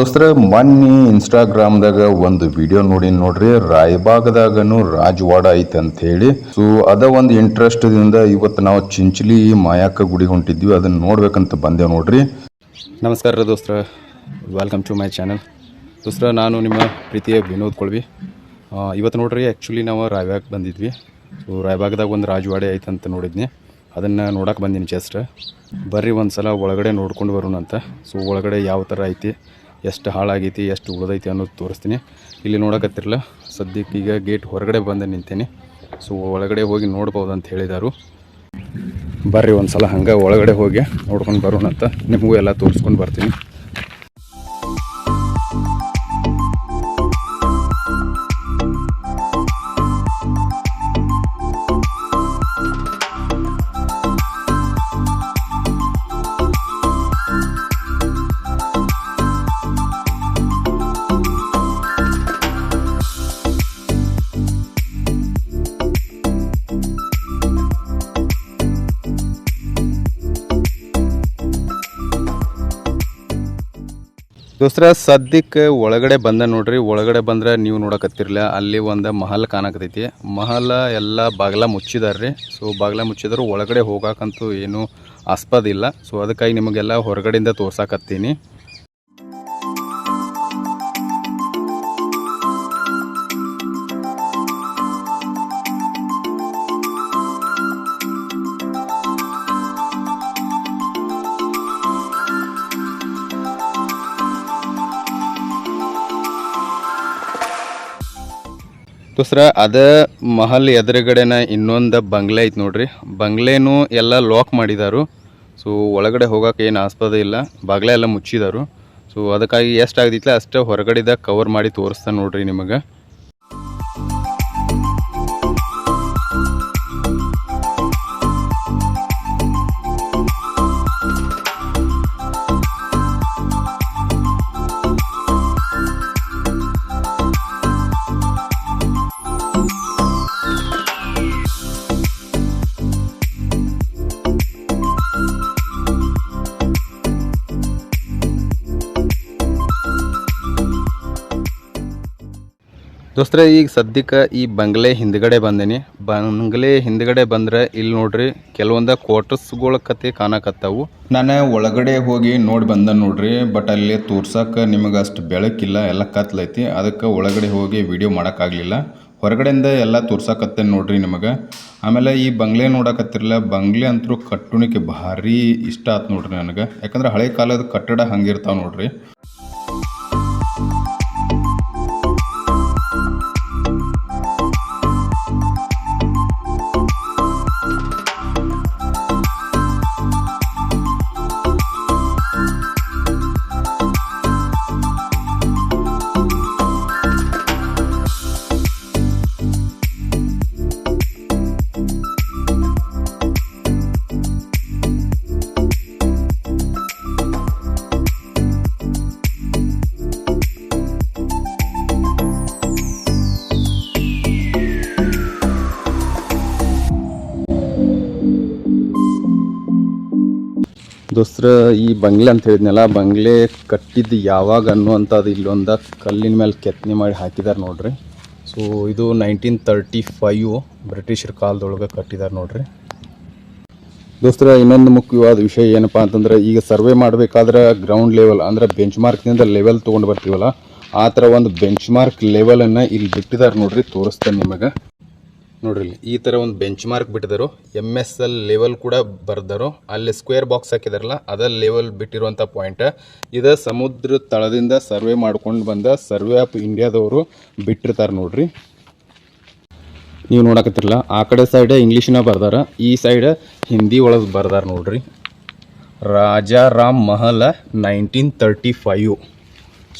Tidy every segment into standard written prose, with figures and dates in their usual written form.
ದೋಸ್ತರ ಮೊನ್ನೆ ಇನ್ಸ್ಟಾಗ್ರಾಮ್ದಾಗ ಒಂದು ವಿಡಿಯೋ ನೋಡ್ರಿ ರಾಯಬಾಗದಾಗನು ರಾಜವಾಡ ಐತೆ ಅಂತ ಹೇಳಿ. ಸೊ ಅದ ಒಂದು ಇಂಟ್ರೆಸ್ಟ್ ದಿಂದ ಇವತ್ತು ನಾವು ಚಿಂಚಲಿ ಮಾಯಕ್ಕ ಗುಡಿ ಹೊಂಟಿದ್ವಿ, ಅದನ್ನ ನೋಡ್ಬೇಕಂತ ಬಂದೇವ್ ನೋಡ್ರಿ. ನಮಸ್ಕಾರ ದೋಸ್ತರ, ವೆಲ್ಕಮ್ ಟು ಮೈ ಚಾನಲ್. ದೋಸ್ತರ, ನಾನು ನಿಮ್ಮ ಪ್ರೀತಿಯ ವಿನೋದ್ ಕೊಳ್ವಿ. ಇವತ್ತು ನೋಡ್ರಿ ಆ್ಯಕ್ಚುಲಿ ನಾವು ರಾಯಬಾಗ್ ಬಂದಿದ್ವಿ. ಸೊ ರಾಯಬಾಗದಾಗ ಒಂದು ರಾಜವಾಡೆ ಐತೆ ಅಂತ ನೋಡಿದ್ನಿ, ಅದನ್ನು ನೋಡಕ್ಕೆ ಬಂದೀನಿ ಜಸ್ಟ್. ಬರ್ರಿ ಒಂದು ಸಲ ಒಳಗಡೆ ನೋಡ್ಕೊಂಡು ಬರೋಣ ಅಂತ. ಸೊ ಒಳಗಡೆ ಯಾವ ಥರ ಐತಿ, ಎಷ್ಟು ಹಾಳಾಗೈತಿ, ಎಷ್ಟು ಉಳಿದೈತಿ ಅನ್ನೋದು ತೋರಿಸ್ತೀನಿ. ಇಲ್ಲಿ ನೋಡಕತ್ತಿರಲ್ಲ, ಸದ್ಯಕ್ಕೆ ಈಗ ಗೇಟ್ ಹೊರಗಡೆ ಬಂದು ನಿಂತೇನೆ. ಸೊ ಒಳಗಡೆ ಹೋಗಿ ನೋಡ್ಬೋದು ಅಂತ ಹೇಳಿದಾರು. ಬರ್ರಿ ಒಂದು ಸಲ ಹಂಗೆ ಒಳಗಡೆ ಹೋಗಿ ನೋಡ್ಕೊಂಡು ಬರೋಣ ಅಂತ, ನಿಮಗೂ ಎಲ್ಲ ತೋರಿಸ್ಕೊಂಡು ಬರ್ತೀನಿ. ದೋಸ್ತರ, ಸದ್ಯಕ್ಕೆ ಒಳಗಡೆ ಬಂದ ನೋಡ್ರಿ. ಒಳಗಡೆ ಬಂದ್ರೆ ನೀವು ನೋಡಕತ್ತಿರಲ್ಲ, ಅಲ್ಲಿ ಒಂದು ಮಹಲ್ ಕಾಣಕತ್ತೈತಿ. ಮಹಲ್ ಎಲ್ಲ ಬಾಗಿಲ ಮುಚ್ಚಿದಾರ್ರಿ. ಸೊ ಬಾಗಿಲ ಮುಚ್ಚಿದ್ರು ಒಳಗಡೆ ಹೋಗಾಕಂತೂ ಏನು ಆಸ್ಪದ ಇಲ್ಲ. ಸೊ ಅದಕ್ಕಾಗಿ ನಿಮಗೆಲ್ಲ ಹೊರಗಡೆಯಿಂದ ತೋರ್ಸಾಕತ್ತೀನಿ. ದೋಸ್ರ, ಅದ ಮಹಲ್ ಎದುರುಗಡೆನ ಇನ್ನೊಂದು ಬಂಗ್ಲೆ ಐತೆ ನೋಡ್ರಿ. ಬಂಗ್ಲೆನೂ ಎಲ್ಲ ಲಾಕ್ ಮಾಡಿದಾರು. ಸೊ ಒಳಗಡೆ ಹೋಗೋಕೆ ಏನು ಆಸ್ಪದ ಇಲ್ಲ, ಬಾಗ್ಲೆ ಎಲ್ಲ ಮುಚ್ಚಿದಾರು. ಸೊ ಅದಕ್ಕಾಗಿ ಎಷ್ಟು ಆಗದಿತ್ತಲ್ಲ ಅಷ್ಟು ಹೊರಗಡೆದ ಕವರ್ ಮಾಡಿ ತೋರಿಸ್ತಾನೆ ನೋಡ್ರಿ ನಿಮಗೆ. ದೋಸ್ತರ, ಈಗ ಸದ್ಯಕ್ಕೆ ಈ ಬಂಗ್ಲೆ ಹಿಂದ್ಗಡೆ ಬಂದೇನಿ. ಬಂಗ್ಲೆ ಹಿಂದ್ಗಡೆ ಬಂದ್ರೆ ಇಲ್ಲಿ ನೋಡ್ರಿ ಕೆಲವೊಂದು ಕ್ವಾರ್ಟರ್ಸ್ಗಳ ಕತೆ ಕಾಣಕತ್ತಾವು. ನಾನು ಒಳಗಡೆ ಹೋಗಿ ನೋಡಿ ಬಂದ ನೋಡ್ರಿ, ಬಟ್ ಅಲ್ಲಿ ತೋರ್ಸಕ್ಕೆ ನಿಮಗೆ ಅಷ್ಟು ಬೆಳಕಿಲ್ಲ, ಎಲ್ಲ ಕತ್ಲೈತಿ. ಅದಕ್ಕೆ ಒಳಗಡೆ ಹೋಗಿ ವಿಡಿಯೋ ಮಾಡೋಕ್ಕಾಗಲಿಲ್ಲ. ಹೊರಗಡೆಯಿಂದ ಎಲ್ಲ ತೋರ್ಸಕತ್ತೇನೆ ನೋಡ್ರಿ ನಿಮಗೆ. ಆಮೇಲೆ ಈ ಬಂಗ್ಲೆ ನೋಡಕತ್ತಿರಲ್ಲ, ಬಂಗ್ಲೆ ಅಂತೂ ಕಟ್ಟುಣಿಕೆ ಭಾರಿ ಇಷ್ಟ ಆಯ್ತು ನೋಡ್ರಿ ನನಗೆ. ಯಾಕಂದ್ರೆ ಹಳೆ ಕಾಲದ ಕಟ್ಟಡ ಹಂಗಿರ್ತಾವೆ ನೋಡ್ರಿ. ದೋಸ್ತರ, ಈ ಬಂಗ್ಲೆ ಅಂತ ಹೇಳಿದ್ನಲ್ಲ, ಬಂಗ್ಲೆ ಕಟ್ಟಿದ್ದು ಯಾವಾಗ ಅನ್ನುವಂಥದ್ದು ಇಲ್ಲೊಂದು ಕಲ್ಲಿನ ಮೇಲೆ ಕೆತ್ತನೆ ಮಾಡಿ ಹಾಕಿದ್ದಾರೆ ನೋಡ್ರಿ. ಸೊ ಇದು 1935 ಬ್ರಿಟಿಷರ ಕಾಲದೊಳಗೆ ಕಟ್ಟಿದ್ದಾರೆ ನೋಡ್ರಿ. ದೋಸ್ತರ, ಇನ್ನೊಂದು ಮುಖ್ಯವಾದ ವಿಷಯ ಏನಪ್ಪ ಅಂತಂದ್ರೆ, ಈಗ ಸರ್ವೆ ಮಾಡಬೇಕಾದ್ರೆ ಗ್ರೌಂಡ್ ಲೆವೆಲ್ ಅಂದರೆ ಬೆಂಚ್ ಮಾರ್ಕ್ನಿಂದ ಲೆವೆಲ್ ತೊಗೊಂಡು ಬರ್ತೀವಲ್ಲ, ಆ ಥರ ಒಂದು ಬೆಂಚ್ ಮಾರ್ಕ್ ಲೆವೆಲನ್ನು ಇಲ್ಲಿ ಬಿಟ್ಟಿದ್ದಾರೆ ನೋಡ್ರಿ. ತೋರಿಸ್ತೇನೆ ನಿಮಗೆ ನೋಡ್ರಿ. ಈ ಥರ ಒಂದು ಬೆಂಚ್ ಮಾರ್ಕ್ ಬಿಟ್ಟಿದ್ದಾರೋ, MSL ಲೆವೆಲ್ ಕೂಡ ಬರ್ದಾರೋ. ಅಲ್ಲಿ ಸ್ಕ್ವೇರ್ ಬಾಕ್ಸ್ ಹಾಕಿದಾರಲ್ಲ, ಅದ ಲೆವೆಲ್ ಬಿಟ್ಟಿರುವಂಥ ಪಾಯಿಂಟ್. ಇದು ಸಮುದ್ರ ತಳದಿಂದ ಸರ್ವೆ ಮಾಡ್ಕೊಂಡು ಬಂದ ಸರ್ವೆ ಆಫ್ ಇಂಡಿಯಾದವರು ಬಿಟ್ಟಿರ್ತಾರೆ ನೋಡ್ರಿ. ನೀವು ನೋಡಕತ್ತಿರಲ್ಲ, ಆ ಕಡೆ ಸೈಡ್ ಇಂಗ್ಲೀಷ್ನ ಬರ್ದಾರ, ಈ ಸೈಡ್ ಹಿಂದಿ ಒಳಗೆ ಬರ್ದಾರ ನೋಡ್ರಿ. ರಾಜಾರಾಮ್ ಮಹಲ್ 1935.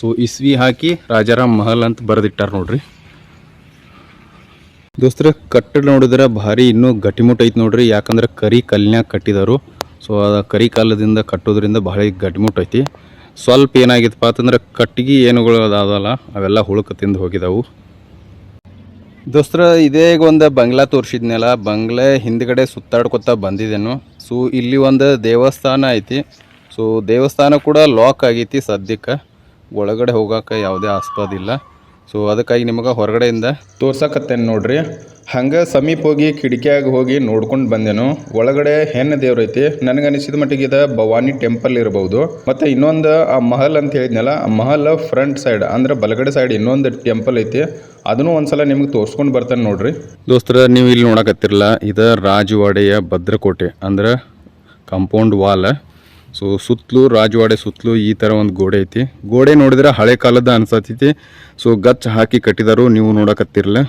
ಸೊ ಇಸ್ವಿ ಹಾಕಿ ರಾಜಾರಾಮ್ ಮಹಲ್ ಅಂತ ಬರೆದಿಟ್ಟಾರ ನೋಡ್ರಿ. ದೋಸ್ತರ, ಕಟ್ಟಡ ನೋಡಿದ್ರೆ ಭಾರಿ ಇನ್ನೂ ಗಟ್ಟಿಮುಟ್ಟು ಐತೆ ನೋಡ್ರಿ. ಯಾಕಂದ್ರೆ ಕರಿ ಕಲ್ಲಿನ್ಯಾಗ ಕಟ್ಟಿದಾರು. ಸೊ ಅದು ಕರಿ ಕಾಲದಿಂದ ಕಟ್ಟೋದ್ರಿಂದ ಭಾಳ ಗಟ್ಟಿಮುಟ್ಟು ಐತಿ. ಸ್ವಲ್ಪ ಏನಾಗಿತ್ತಪ್ಪ ಅಂತಂದ್ರೆ ಕಟ್ಟಿಗೆ ಏನುಗಳು ಅದಾವಲ್ಲ, ಅವೆಲ್ಲ ಹುಳುಕ ತಿಂದು ಹೋಗಿದಾವು. ದೋಸ್ತರ ಇದೇ ಒಂದು ಬಂಗ್ಲಾ ತೋರಿಸಿದ್ನಲ್ಲ, ಬಂಗ್ಲೆ ಹಿಂದ್ಗಡೆ ಸುತ್ತಾಡ್ಕೊತಾ ಬಂದಿದ್ದೇನು. ಸೊ ಇಲ್ಲಿ ಒಂದು ದೇವಸ್ಥಾನ ಐತಿ. ಸೊ ದೇವಸ್ಥಾನ ಕೂಡ ಲಾಕ್ ಆಗೈತಿ ಸದ್ಯಕ್ಕೆ. ಒಳಗಡೆ ಹೋಗೋಕೆ ಯಾವುದೇ ಆಸ್ಪದ ಇಲ್ಲ. ಸೊ ಅದಕ್ಕಾಗಿ ನಿಮಗೆ ಹೊರಗಡೆಯಿಂದ ತೋರ್ಸಕತ್ತೇನೆ ನೋಡ್ರಿ. ಹಂಗೆ ಸಮೀಪ ಹೋಗಿ ಕಿಟಕಿಯಾಗ ಹೋಗಿ ನೋಡ್ಕೊಂಡು ಬಂದೆನು. ಒಳಗಡೆ ಹೆಣ್ಣು ದೇವ್ರ ಐತಿ. ನನಗನಿಸಿದ ಮಟ್ಟಿಗೆ ಇದು ಭವಾನಿ ಟೆಂಪಲ್ ಇರಬಹುದು. ಮತ್ತು ಇನ್ನೊಂದು ಆ ಮಹಲ್ ಅಂತ ಹೇಳಿದ್ನಲ್ಲ, ಆ ಮಹಲ್ ಫ್ರಂಟ್ ಸೈಡ್ ಅಂದ್ರೆ ಬಲಗಡೆ ಸೈಡ್ ಇನ್ನೊಂದು ಟೆಂಪಲ್ ಐತಿ. ಅದನ್ನು ಒಂದ್ಸಲ ನಿಮ್ಗೆ ತೋರಿಸ್ಕೊಂಡು ಬರ್ತಾನೆ ನೋಡ್ರಿ. ದೋಸ್ತರ, ನೀವು ಇಲ್ಲಿ ನೋಡಕತ್ತಿರಲ್ಲ, ಇದು ರಾಜವಾಡೆಯ ಭದ್ರಕೋಟೆ ಅಂದ್ರೆ ಕಾಂಪೌಂಡ್ ವಾಲ್. ಸೊ ಸುತ್ತಲೂ ರಾಜವಾಡೆ ಸುತ್ತಲೂ ಈ ಥರ ಒಂದು ಗೋಡೆ ಐತಿ. ಗೋಡೆ ನೋಡಿದ್ರೆ ಹಳೆ ಕಾಲದ ಅನ್ಸತೈತಿ. ಸೊ ಗಚ್ ಹಾಕಿ ಕಟ್ಟಿದಾರು, ನೀವು ನೋಡಕತ್ತಿರಲ್ಲ.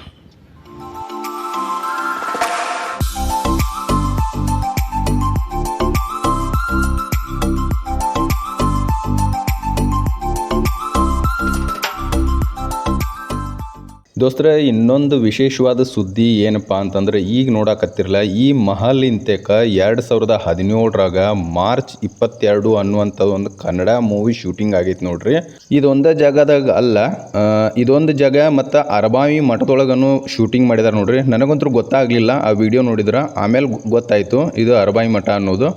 ದೋಸ್ತರ, ಇನ್ನೊಂದು ವಿಶೇಷವಾದ ಸುದ್ದಿ ಏನಪ್ಪ ಅಂತಂದ್ರೆ, ಈಗ ನೋಡಕತ್ತಿರಲ್ಲ, ಈ ಮಹಲ್ ಇಂತೆಕ 2017ರಾಗ ಮಾರ್ಚ್ 22 ಅನ್ನುವಂಥ ಒಂದು ಕನ್ನಡ ಮೂವಿ ಶೂಟಿಂಗ್ ಆಗೈತೆ ನೋಡ್ರಿ. ಇದೊಂದೇ ಜಾಗದಾಗ ಅಲ್ಲ, ಇದೊಂದು ಜಾಗ ಮತ್ತು ಅರಬಾವಿ ಮಠದೊಳಗನು ಶೂಟಿಂಗ್ ಮಾಡಿದಾರೆ ನೋಡ್ರಿ. ನನಗಂತೂ ಗೊತ್ತಾಗಲಿಲ್ಲ, ಆ ವಿಡಿಯೋ ನೋಡಿದ್ರೆ ಆಮೇಲೆ ಗೊತ್ತಾಯಿತು ಇದು ಅರಬಾವಿ ಮಠ ಅನ್ನೋದು.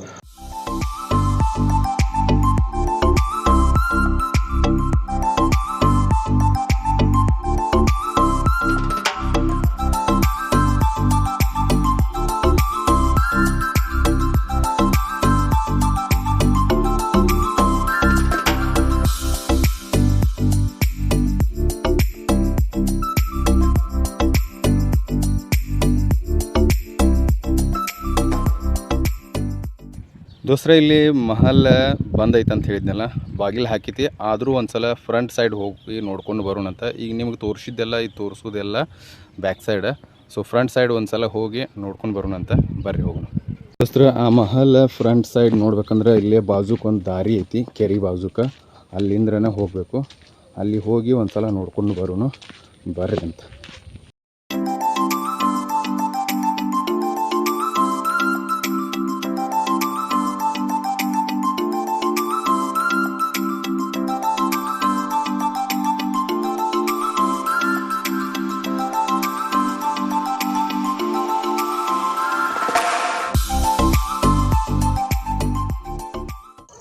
ದೋಸ್ರ, ಇಲ್ಲಿ ಮಹಲ್ ಬಂದೈತೆ ಅಂತ ಹೇಳಿದ್ನಲ್ಲ, ಬಾಗಿಲು ಹಾಕೈತಿ. ಆದರೂ ಒಂದು ಸಲ ಫ್ರಂಟ್ ಸೈಡ್ ಹೋಗಿ ನೋಡ್ಕೊಂಡು ಬರೋಣಂತ. ಈಗ ನಿಮ್ಗೆ ತೋರಿಸಿದ್ದೆಲ್ಲ, ಇದು ತೋರಿಸೋದೆಲ್ಲ back side. So front side ಒಂದು ಸಲ ಹೋಗಿ ನೋಡ್ಕೊಂಡು ಬರೋಣಂತ, ಬರ್ರಿ ಹೋಗೋಣ. ದೋಸ್ರ, ಆ ಮಹಲ್ ಫ್ರಂಟ್ ಸೈಡ್ ನೋಡ್ಬೇಕಂದ್ರೆ ಇಲ್ಲೇ ಬಾಜುಕ್ ಒಂದು ದಾರಿ ಐತಿ, ಕೆರೆ ಬಾಜುಕ. ಅಲ್ಲಿಂದ್ರನೇ ಹೋಗಬೇಕು. ಅಲ್ಲಿ ಹೋಗಿ ಒಂದು ಸಲ ನೋಡ್ಕೊಂಡು ಬರೋಣ, ಬರ್ರಿ ಅಂತ.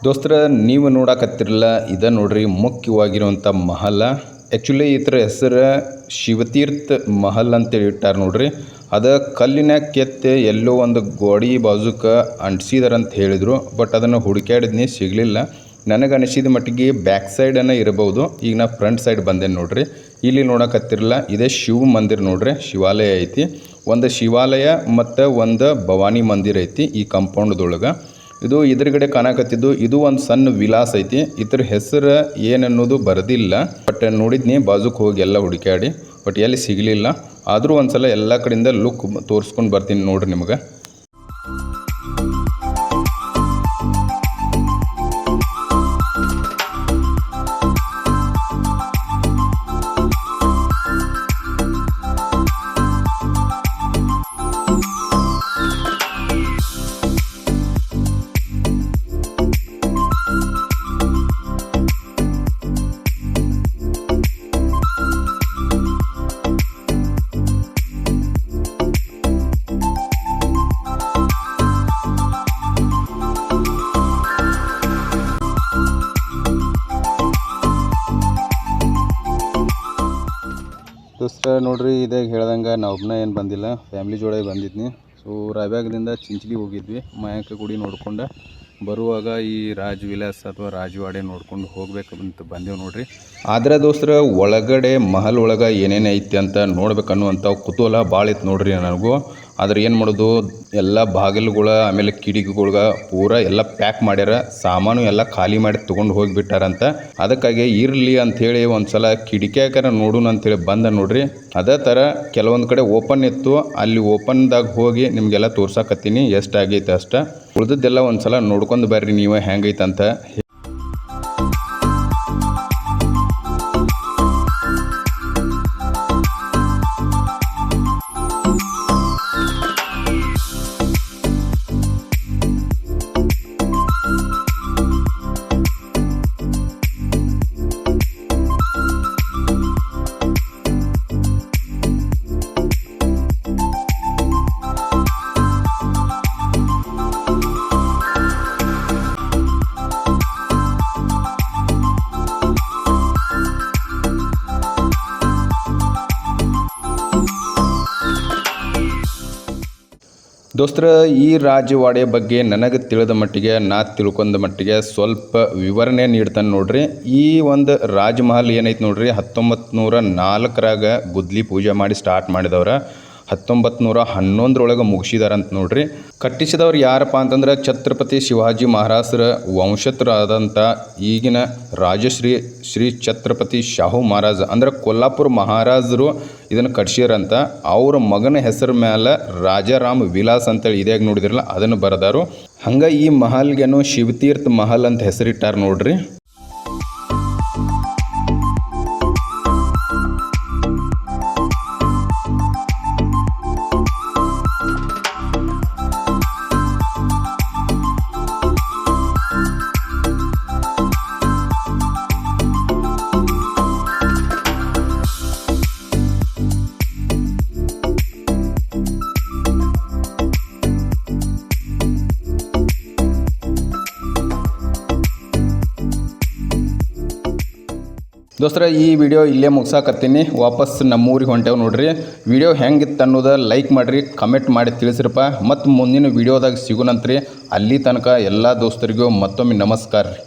ದೋಸ್ತರ, ನೀವು ನೋಡಕತ್ತಿರಲ್ಲ, ಇದ ನೋಡ್ರಿ ಮುಖ್ಯವಾಗಿರುವಂಥ ಮಹಲ. ಆ್ಯಕ್ಚುಲಿ ಇದ್ರ ಹೆಸರು ಶಿವತೀರ್ಥ ಮಹಲ್ ಅಂತೇಳಿ ಇಟ್ಟಾರ ನೋಡ್ರಿ. ಅದ ಕಲ್ಲಿನ ಕೆತ್ತೆ ಎಲ್ಲೋ ಒಂದು ಗೋಡಿ ಬಾಜುಕ ಅಂಟಿಸಿದಾರಂತ ಹೇಳಿದರು. ಬಟ್ ಅದನ್ನು ಹುಡುಕ್ಯಾಡಿದ್ನಿ, ಸಿಗಲಿಲ್ಲ. ನನಗೆ ಅನಿಸಿದ ಮಟ್ಟಿಗೆ ಬ್ಯಾಕ್ ಸೈಡನ್ನು ಇರಬಹುದು. ಈಗ ನಾ ಫ್ರಂಟ್ ಸೈಡ್ ಬಂದೇನೆ ನೋಡ್ರಿ. ಇಲ್ಲಿ ನೋಡಕತ್ತಿರಲ್ಲ, ಇದೇ ಶಿವ ಮಂದಿರ ನೋಡ್ರಿ. ಶಿವಾಲಯ ಐತಿ, ಒಂದು ಶಿವಾಲಯ ಮತ್ತು ಒಂದು ಭವಾನಿ ಮಂದಿರ ಐತಿ ಈ ಕಾಂಪೌಂಡ್ದೊಳಗೆ. ಇದು ಎದುರುಗಡೆ ಕಾಣಕತ್ತಿದ್ದು ಇದು ಒಂದು ಸಣ್ಣ ವಿಲಾಸ ಐತಿ. ಇದ್ರ ಹೆಸರು ಏನನ್ನೋದು ಬರೆದಿಲ್ಲ. ಬಟ್ ನೋಡಿದ್ನಿ ಬಾಜುಕ್ ಹೋಗಿ ಎಲ್ಲ ಹುಡುಕ್ಯಾಡಿ, ಬಟ್ ಎಲ್ಲಿ ಸಿಗಲಿಲ್ಲ. ಆದರೂ ಒಂದು ಸಲ ಎಲ್ಲ ಕಡೆಯಿಂದ ಲುಕ್ ತೋರಿಸ್ಕೊಂಡು ಬರ್ತೀನಿ ನೋಡ್ರಿ ನಿಮಗೆ. ದೋಸ್ತ ನೋಡ್ರಿ, ಇದಾಗ ಹೇಳ್ದಂಗೆ ನಾವು ಒಬ್ಬನ ಏನು ಬಂದಿಲ್ಲ, ಫ್ಯಾಮ್ಲಿ ಜೋಡಿ ಬಂದಿದ್ನಿ. ಸೊ ರಾಯಬಾಗದಿಂದ ಚಿಂಚಲಿ ಹೋಗಿದ್ವಿ. ಮಾಯಕ್ಕ ಗುಡಿ ನೋಡ್ಕೊಂಡು ಬರುವಾಗ ಈ ರಾಜ್ ವಿಲಾಸ್ ಅಥವಾ ರಾಜವಾಡೆ ನೋಡ್ಕೊಂಡು ಹೋಗ್ಬೇಕಂತ ಬಂದೆವು ನೋಡ್ರಿ. ಆದರೆ ದೋಸ್ತರ, ಒಳಗಡೆ ಮಹಲ್ ಒಳಗೆ ಏನೇನು ಐತಿ ಅಂತ ನೋಡ್ಬೇಕನ್ನುವಂಥ ಕುತೂಹಲ ಭಾಳ ಇತ್ತು ನೋಡ್ರಿ ನನಗೂ. ಆದ್ರೆ ಏನು ಮಾಡೋದು, ಎಲ್ಲ ಬಾಗಿಲುಗಳ ಆಮೇಲೆ ಕಿಟಕಿಗಳ್ಗ ಪೂರಾ ಎಲ್ಲ ಪ್ಯಾಕ್ ಮಾಡ್ಯಾರ. ಸಾಮಾನು ಎಲ್ಲ ಖಾಲಿ ಮಾಡಿ ತೊಗೊಂಡು ಹೋಗಿಬಿಟ್ಟಾರಂತ. ಅದಕ್ಕಾಗಿ ಇರಲಿ ಅಂಥೇಳಿ ಒಂದು ಸಲ ಕಿಟಕಿಯಾಗಾರ ನೋಡೋಣ ಅಂಥೇಳಿ ಬಂದ ನೋಡ್ರಿ. ಅದೇ ಥರ ಕೆಲವೊಂದು ಕಡೆ ಓಪನ್ ಇತ್ತು, ಅಲ್ಲಿ ಓಪನ್ದಾಗ ಹೋಗಿ ನಿಮಗೆಲ್ಲ ತೋರ್ಸಕತ್ತೀನಿ ಎಷ್ಟಾಗೈತೆ ಅಷ್ಟ. ಉಳಿದದ್ದೆಲ್ಲ ಒಂದು ಸಲ ನೋಡ್ಕೊಂಡು ಬರ್ರಿ ನೀವು ಹೆಂಗೈತಂತ. ದೋಸ್ತರ ಈ ರಾಜವಾಡೆ ಬಗ್ಗೆ ನನಗೆ ತಿಳಿದ ಮಟ್ಟಿಗೆ ನಾ ತಿಳ್ಕೊಂಡ ಮಟ್ಟಿಗೆ ಸ್ವಲ್ಪ ವಿವರಣೆ ನೀಡ್ತಾನೆ ನೋಡ್ರಿ. ಈ ಒಂದು ರಾಜಮಹಲ್ ಏನೈತೆ ನೋಡ್ರಿ 1904ರಾಗ ಗುದ್ಲಿ ಪೂಜೆ ಮಾಡಿ ಸ್ಟಾರ್ಟ್ ಮಾಡಿದವ್ರ 1911ರೊಳಗೆ ಮುಗಿಸಿದಾರಂತ ನೋಡ್ರಿ. ಕಟ್ಟಿಸಿದವ್ರು ಯಾರಪ್ಪ ಅಂತಂದ್ರೆ ಛತ್ರಪತಿ ಶಿವಾಜಿ ಮಹಾರಾಜರ ವಂಶಸ್ಥರಾದಂಥ ಈಗಿನ ಶ್ರೀ ಛತ್ರಪತಿ ಶಾಹು ಮಹಾರಾಜ್ ಅಂದ್ರೆ ಕೊಲ್ಲಾಪುರ ಮಹಾರಾಜರು ಇದನ್ನು ಕಟ್ಸಿರಂತ. ಅವ್ರ ಮಗನ ಹೆಸರು ಮೇಲೆ ರಾಜಾರಾಮ್ ವಿಲಾಸ್ ಅಂತೇಳಿ ಇದಾಗ ನೋಡಿದಿರಲ್ಲ ಅದನ್ನು ಬರೆದಾರು. ಹಂಗೆ ಈ ಮಹಲ್ಗೆನು ಶಿವತೀರ್ಥ ಮಹಲ್ ಅಂತ ಹೆಸರಿಟ್ಟಾರ ನೋಡ್ರಿ. ದೋಸ್ತರ ಈ ವಿಡಿಯೋ ಇಲ್ಲೇ ಮುಗ್ಸಾಕತ್ತೀನಿ. ವಾಪಸ್ ನಮ್ಮೂರಿಗೆ ಹೊಂಟೇವು ನೋಡ್ರಿ. ವಿಡಿಯೋ ಹೆಂಗಿತ್ತು ಅನ್ನೋದು ಲೈಕ್ ಮಾಡಿರಿ, ಕಮೆಂಟ್ ಮಾಡಿ ತಿಳಿಸ್ರಪ್ಪ. ಮತ್ತು ಮುಂದಿನ ವಿಡಿಯೋದಾಗ ಸಿಗೋಣಂತ್ರಿ. ಅಲ್ಲಿ ತನಕ ಎಲ್ಲ ದೋಸ್ತರಿಗೂ ಮತ್ತೊಮ್ಮೆ ನಮಸ್ಕಾರ ರೀ.